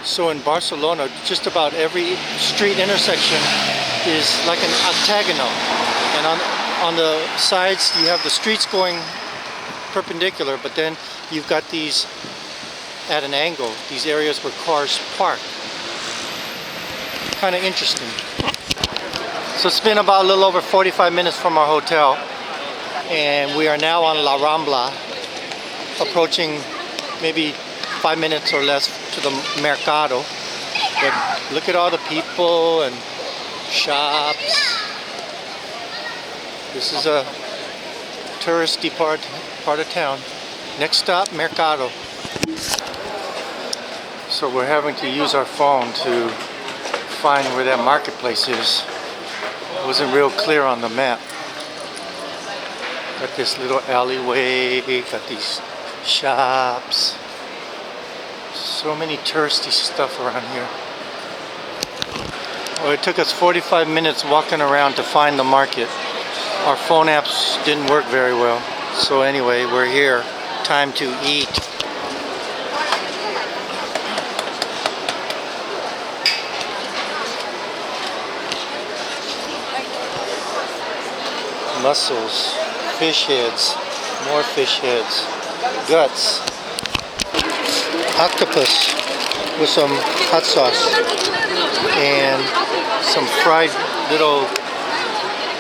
So in Barcelona, just about every street intersection is like an octagonal, and on the sides you have the streets going perpendicular, but then you've got these at an angle, these areas where cars park. Kind of interesting. So it's been about a little over 45 minutes from our hotel, and we are now on La Rambla, approaching maybe 5 minutes or less to the Mercado. But look at all the people and shops. This is a touristy part of town. Next stop, Mercado. So we're having to use our phone to find where that marketplace is. It wasn't real clear on the map. Got this little alleyway, got these shops. So many touristy stuff around here. Well, it took us 45 minutes walking around to find the market. Our phone apps didn't work very well. So anyway, we're here. Time to eat. Mussels, fish heads, more fish heads, guts, octopus with some hot sauce, and some fried little,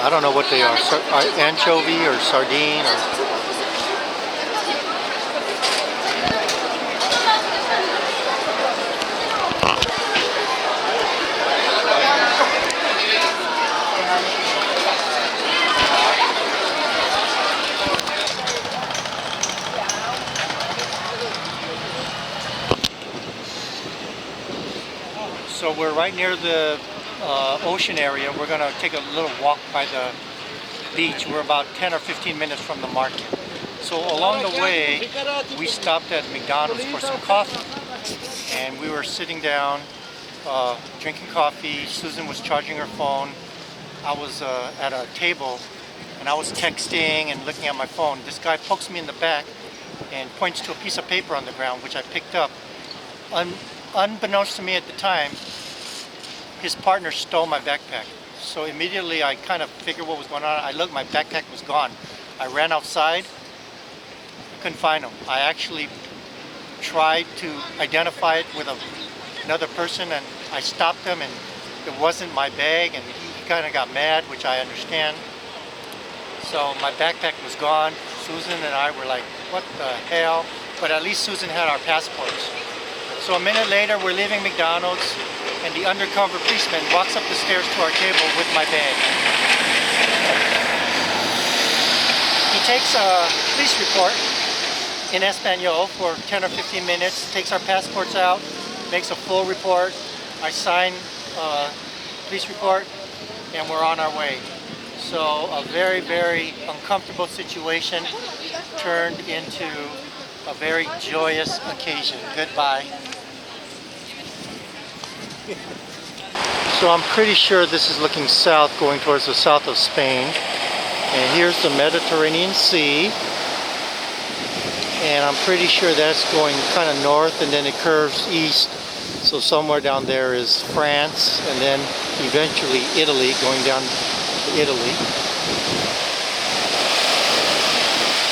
I don't know what they are, anchovy or sardine or... So we're right near the ocean area. We're going to take a little walk by the beach. We're about 10 or 15 minutes from the market. So along the way, we stopped at McDonald's for some coffee. And we were sitting down, drinking coffee. Susan was charging her phone. I was at a table, and I was texting and looking at my phone. This guy pokes me in the back and points to a piece of paper on the ground, which I picked up. Unbeknownst to me at the time, his partner stole my backpack. So immediately I kind of figured what was going on. I looked, my backpack was gone. I ran outside, I couldn't find him. I actually tried to identify it with another person, and I stopped him, and it wasn't my bag, and he kind of got mad, which I understand. So my backpack was gone. Susan and I were like, what the hell? But at least Susan had our passports. So a minute later, we're leaving McDonald's, and the undercover policeman walks up the stairs to our table with my bag. He takes a police report in Espanol for 10 or 15 minutes, takes our passports out, makes a full report. I sign police report, and we're on our way. So a very, very uncomfortable situation turned into a very joyous occasion. Goodbye. So I'm pretty sure this is looking south, going towards the south of Spain. And here's the Mediterranean Sea. And I'm pretty sure that's going kind of north, and then it curves east. So somewhere down there is France, and then eventually Italy, going down to Italy.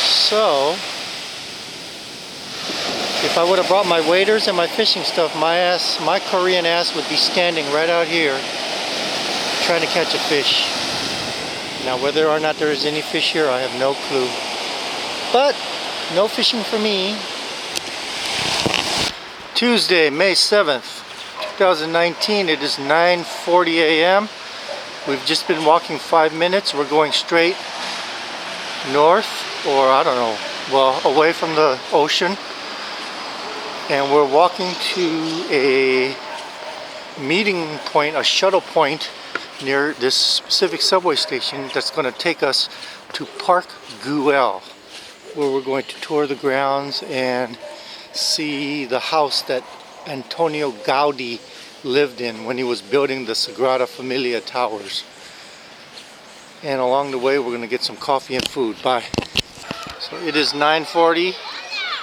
So if I would have brought my waders and my fishing stuff, my Korean ass would be standing right out here trying to catch a fish. Now whether or not there is any fish here, I have no clue. But no fishing for me. Tuesday, May 7th, 2019. It is 9:40 a.m. We've just been walking 5 minutes. We're going straight north, or I don't know, well, away from the ocean. And we're walking to a meeting point, a shuttle point near this specific subway station that's going to take us to Park Güell, where we're going to tour the grounds and see the house that Antonio Gaudi lived in when he was building the Sagrada Familia towers. And along the way we're going to get some coffee and food. Bye. So it is 9:40.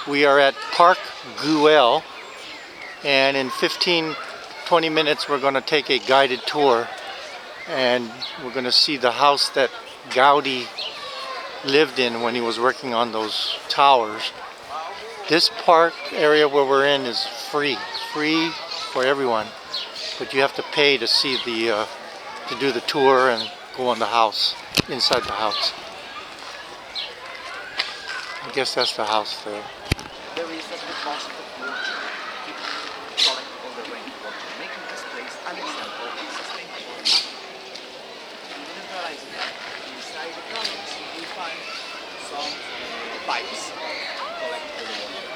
We are at Park Güell, And in 15-20 minutes we're going to take a guided tour, and we're going to see the house that Gaudi lived in when he was working on those towers. This park area where we're in is free for everyone, but you have to pay to see the to do the tour and go in the house, inside the house. I guess that's the house there. There is a deposit of wood to collect all the rainwater, making this place an example of sustainable. Visualizing that inside the columns, you find some pipes collect all the water.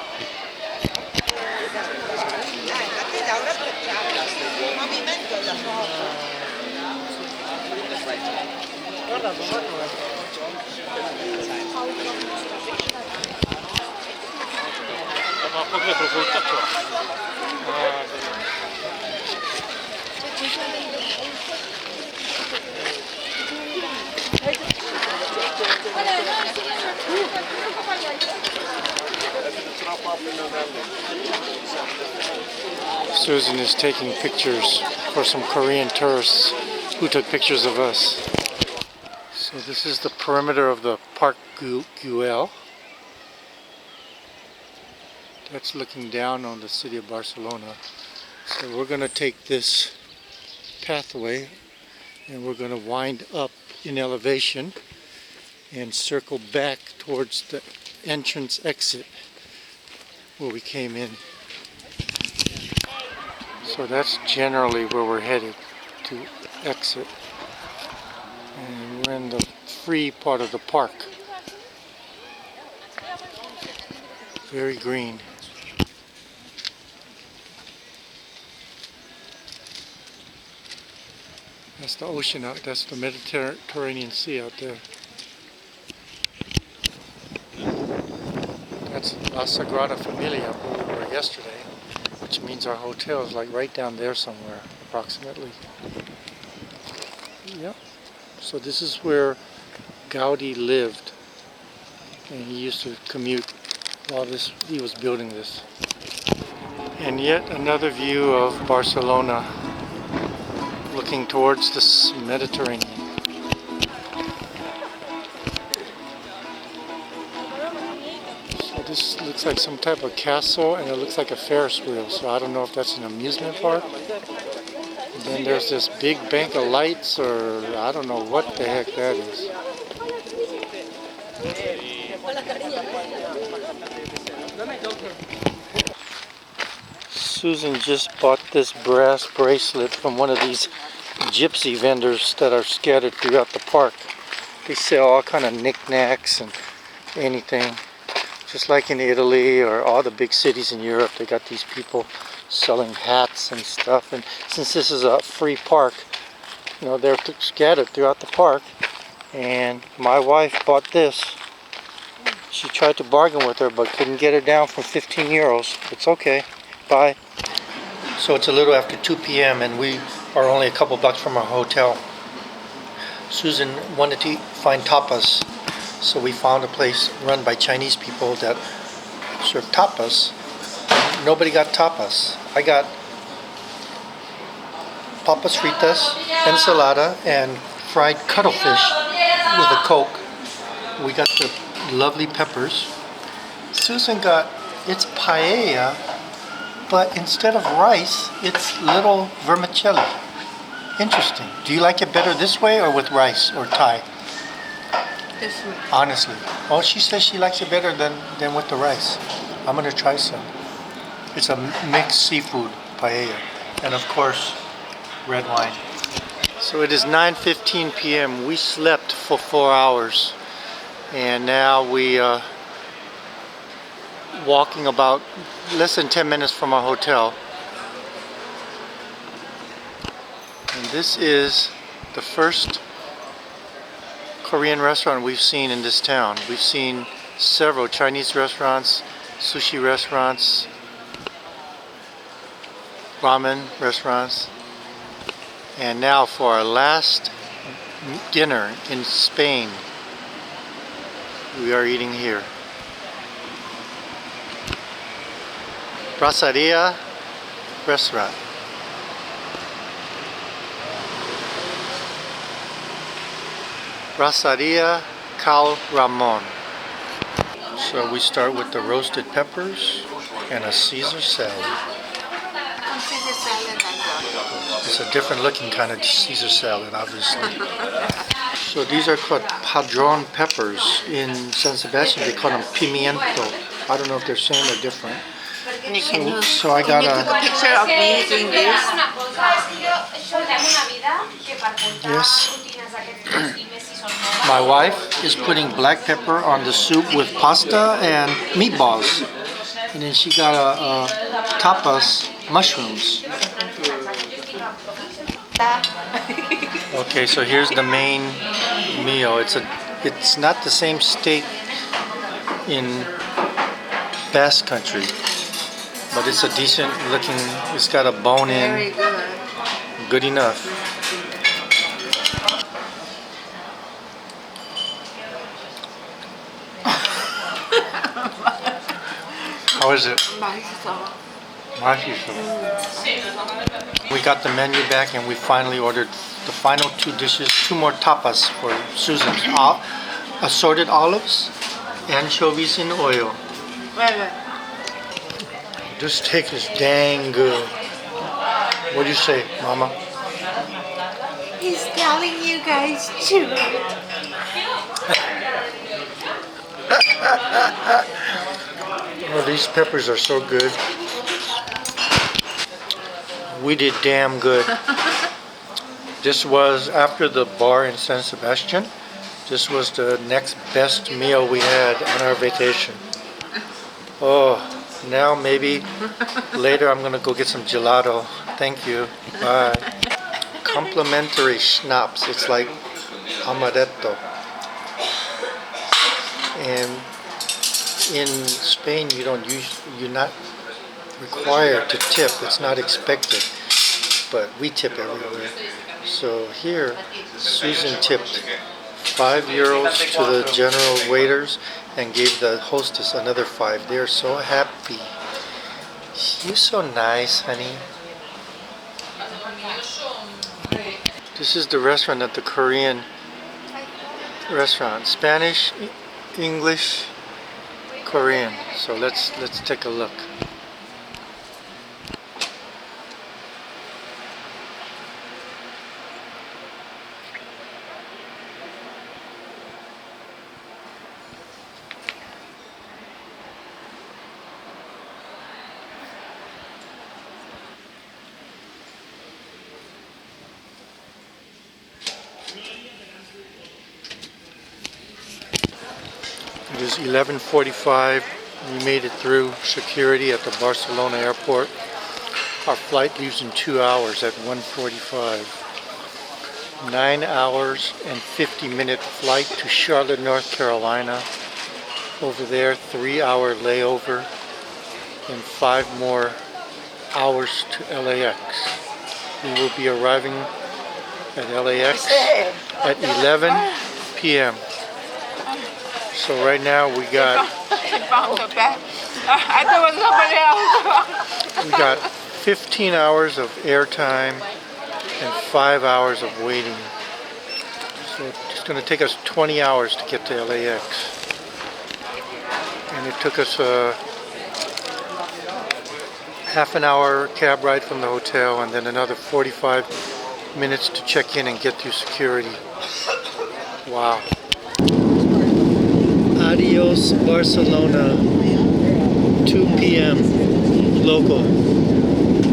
Susan is taking pictures for some Korean tourists who took pictures of us. So this is the perimeter of the Park Güell. That's looking down on the city of Barcelona. So we're going to take this pathway and we're going to wind up in elevation and circle back towards the entrance exit where we came in. So that's generally where we're headed, to exit. And we're in the free part of the park. Very green. That's the ocean out, that's the Mediterranean Sea out there. That's La Sagrada Familia where we were yesterday, which means our hotel is like right down there somewhere, approximately. Yep. So this is where Gaudi lived, and he used to commute while he was building this. And yet another view of Barcelona, looking towards the Mediterranean. So this looks like some type of castle, and it looks like a Ferris wheel, so I don't know if that's an amusement park. And then there's this big bank of lights, or I don't know what the heck that is. Susan just bought this brass bracelet from one of these gypsy vendors that are scattered throughout the park. They sell all kind of knickknacks and anything. Just like in Italy or all the big cities in Europe, they got these people selling hats and stuff. And since this is a free park, you know, they're scattered throughout the park. And my wife bought this. She tried to bargain with her, but couldn't get her down for 15 euros. It's okay. Bye. So it's a little after 2 p.m. and we are only a couple blocks from our hotel. Susan wanted to find tapas, so we found a place run by Chinese people that serve tapas. Nobody got tapas. I got papas fritas, ensalada, and fried cuttlefish with a Coke. We got the lovely peppers. Susan got, it's paella, but instead of rice, it's little vermicelli. Interesting. Do you like it better this way or with rice or Thai? This way. Honestly. Oh, she says she likes it better than with the rice. I'm going to try some. It's a mixed seafood paella. And of course, red wine. So it is 9:15 p.m. We slept for 4 hours. And now we walking about less than 10 minutes from our hotel. And this is the first Korean restaurant we've seen in this town. We've seen several Chinese restaurants, sushi restaurants, ramen restaurants. And now for our last dinner in Spain, we are eating here. Braseria restaurant. Braceria Cal Ramon. So we start with the roasted peppers and a Caesar salad. Caesar salad and It's a different looking kind of Caesar salad, obviously. So these are called padron peppers. In San Sebastian, they call them pimiento. I don't know if they're same or different. and you can So I got you took a picture of me doing this. Yes. My wife is putting black pepper on the soup with pasta and meatballs. And then she got a tapas mushrooms. Okay, so here's the main meal. It's not the same steak in Basque Country, but it's a decent looking. It's got a bone Very in. good. Good enough. How is it? We got the menu back and we finally ordered the final two dishes, two more tapas for Susan. Assorted olives, anchovies in oil. Right. This steak is dang good. What do you say, Mama? He's telling you guys to. Oh, these peppers are so good. We did damn good. This was after the bar in San Sebastian. This was the next best meal we had on our vacation. Oh, now maybe later I'm gonna go get some gelato. Thank you. Bye. Complimentary schnapps. It's like amaretto. And in Spain, you're not required to tip. It's not expected, but we tip everywhere. So here, Susan tipped €5 to the general waiters and gave the hostess another 5. They're so happy. You're so nice, honey. This is the restaurant at the Korean restaurant. Spanish, English, Korean. So let's take a look. It is 11:45. We made it through security at the Barcelona airport. Our flight leaves in 2 hours at 1:45. 9 hours and 50-minute flight to Charlotte, North Carolina. Over there, 3-hour layover and 5 more hours to LAX. We will be arriving at LAX at 11 p.m. So right now we got we got 15 hours of airtime and 5 hours of waiting. So it's going to take us 20 hours to get to LAX. And it took us a half an hour cab ride from the hotel and then another 45 minutes to check in and get through security. Wow. Adios Barcelona, 2 p.m. local.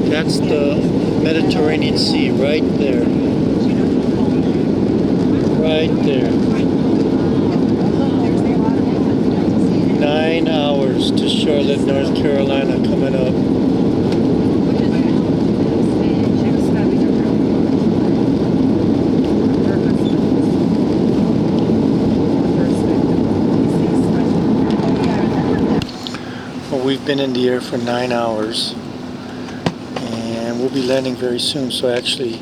That's the Mediterranean Sea right there. Right there. 9 hours to Charlotte, North Carolina coming up. We've been in the air for 9 hours and we'll be landing very soon. So actually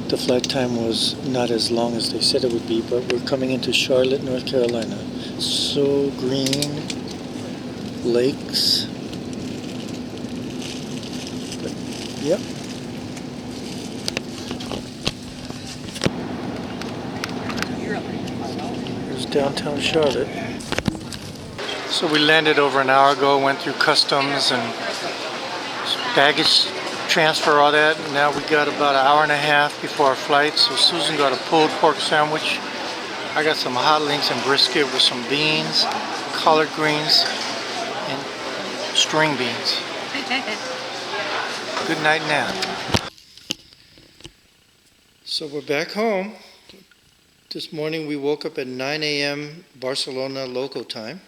the flight time was not as long as they said it would be, but we're coming into Charlotte, North Carolina. So green, lakes, Yep. Here's downtown Charlotte. So we landed over an hour ago, went through customs and baggage transfer, all that. Now we got about an hour and a half before our flight. So Susan got a pulled pork sandwich. I got some hot links and brisket with some beans, collard greens, and string beans. Good night nap. So we're back home. This morning we woke up at 9 a.m. Barcelona local time.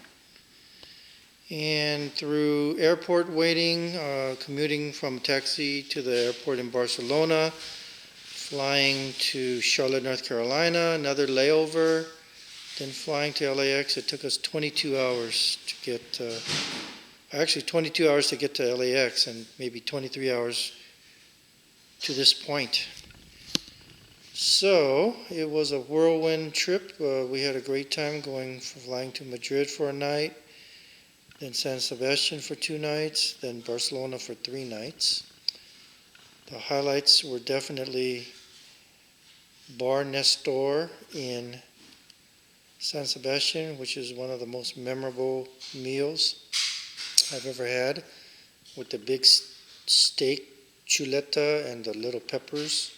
And through airport waiting, commuting from taxi to the airport in Barcelona, flying to Charlotte, North Carolina, another layover, then flying to LAX. It took us 22 hours to get, actually 22 hours to get to LAX and maybe 23 hours to this point. So it was a whirlwind trip. We had a great time flying to Madrid for a night, then San Sebastian for 2 nights, then Barcelona for 3 nights. The highlights were definitely Bar Nestor in San Sebastian, which is one of the most memorable meals I've ever had, with the big steak chuleta and the little peppers.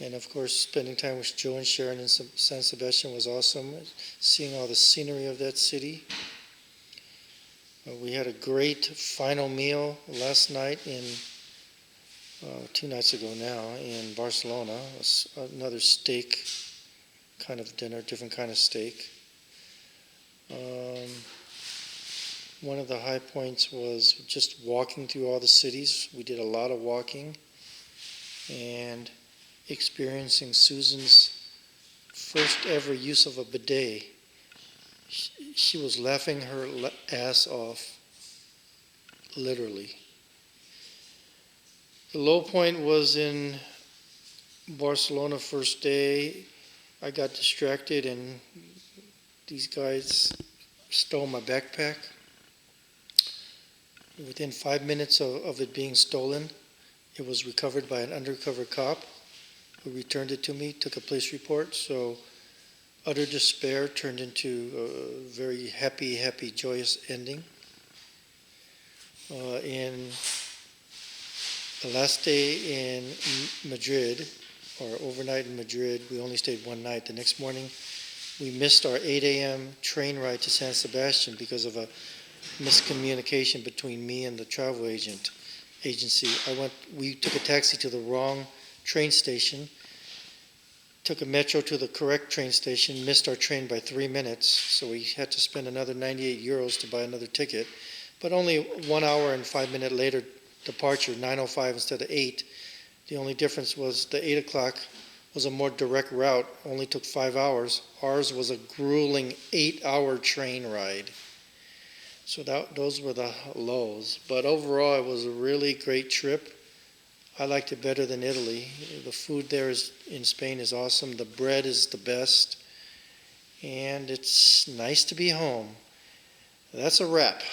And of course, spending time with Joe and Sharon in San Sebastian was awesome, seeing all the scenery of that city. We had a great final meal last night 2 nights ago now in Barcelona. Another steak kind of dinner, different kind of steak. One of the high points was just walking through all the cities. We did a lot of walking and experiencing Susan's first ever use of a bidet. She was laughing her ass off, literally. The low point was in Barcelona first day. I got distracted and these guys stole my backpack. Within 5 minutes of it being stolen, it was recovered by an undercover cop who returned it to me, took a police report. So utter despair turned into a very happy, joyous ending. In the last day in Madrid, or overnight in Madrid, we only stayed 1 night. The next morning, we missed our 8 a.m. train ride to San Sebastian because of a miscommunication between me and the travel agency. We took a taxi to the wrong train station, took a metro to the correct train station, missed our train by 3 minutes, so we had to spend another 98 euros to buy another ticket. But only 1 hour and 5 minute later departure, 9:05 instead of 8. The only difference was the 8 o'clock was a more direct route, only took 5 hours. Ours was a grueling 8-hour train ride. So those were the lows. But overall, it was a really great trip. I liked it better than Italy. The food there in Spain is awesome. The bread is the best. And it's nice to be home. That's a wrap.